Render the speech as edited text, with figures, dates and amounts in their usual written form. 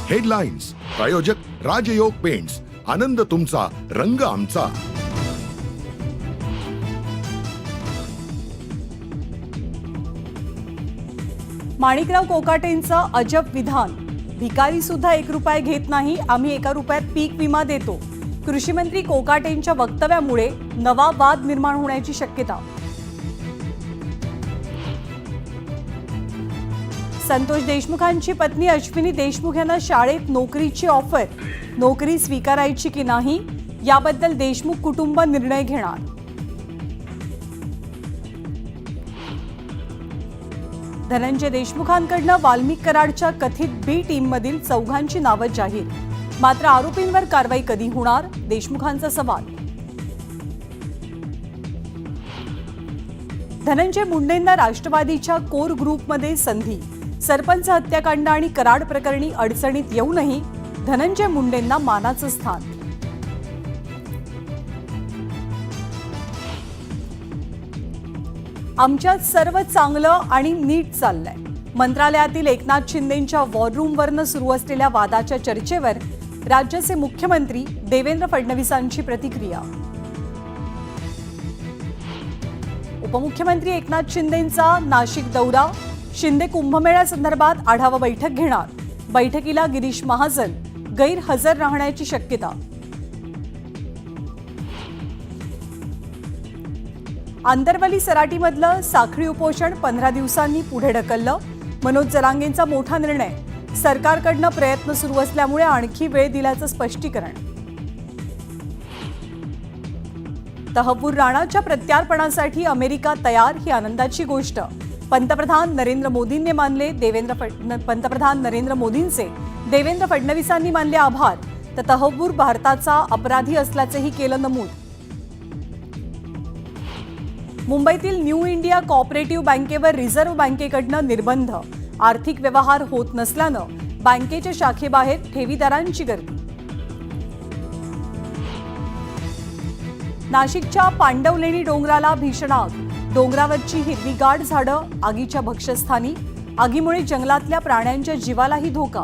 Headlines प्रायोजक राजयोग paints, आनंद तुमचा, रंग आमचा. माणिकराव कोकाटेंचं अजब विधान. भिकारी सुद्धा 1 रुपया घेत नाही, आम्ही 1 रुपयात पीक विमा देतो. कृषी मंत्री कोकाटेंच्या वक्तव्यामुळे नवा वाद निर्माण होण्याची शक्यता. संतोष देशमुखांची पत्नी अश्विनी देशमुख यांना शाळेत नोकरीची ऑफर. नोकरी स्वीकारायची की नाही याबद्दल देशमुख कुटुंब निर्णय घेणार. धनंजय देशमुखांकडनं वाल्मिक कराडच्या कथित बी टीममधील 4 नावं जाहीर. मात्र आरोपींवर कारवाई कधी होणार, देशमुखांचा सवाल. धनंजय मुंडेंना राष्ट्रवादीच्या कोर ग्रुपमध्ये संधी. सरपंच हत्याकांड आणि कराड प्रकरणी अडचणीत येऊनही धनंजय मुंडेंना मानाचं स्थान. आमच्यात सर्व चांगलं आणि नीट चाललंय. मंत्रालयातील एकनाथ शिंदेंच्या वॉररूमवरनं सुरू असलेल्या वादाच्या चर्चेवर राज्याचे मुख्यमंत्री देवेंद्र फडणवीसांची प्रतिक्रिया. उपमुख्यमंत्री एकनाथ शिंदेंचा नाशिक दौरा. शिंदे कुंभमेळ्यासंदर्भात आढावा बैठक घेणार. बैठकीला गिरीश महाजन गैरहजर राहण्याची शक्यता. आंतरवली सराटीमधलं साखळी उपोषण 15 दिवसांनी पुढे ढकललं. मनोज जरांगेंचा मोठा निर्णय. सरकारकडनं प्रयत्न सुरू असल्यामुळे आणखी वेळ दिल्याचं स्पष्टीकरण. तहव्वूर राणाच्या प्रत्यार्पणासाठी अमेरिका तयार, ही आनंदाची गोष्ट. पंतप्रधान नरेंद्र मोदींचे देवेंद्र फडणवीसांनी मानले आभार. तर तहव्वूर भारताचा अपराधी असल्याचंही केलं नमूद. मुंबईतील न्यू इंडिया कोऑपरेटिव्ह बँकेवर रिझर्व्ह बँकेकडनं निर्बंध. आर्थिक व्यवहार होत नसल्यानं बँकेच्या शाखेबाहेर ठेवीदारांची गर्दी. नाशिकच्या पांडवलेणी डोंगराला भीषण आग. डोंगरावरची हिरवीगार झाडं आगीच्या भक्ष्यस्थानी. आगीमुळे जंगलातल्या प्राण्यांच्या जीवालाही धोका.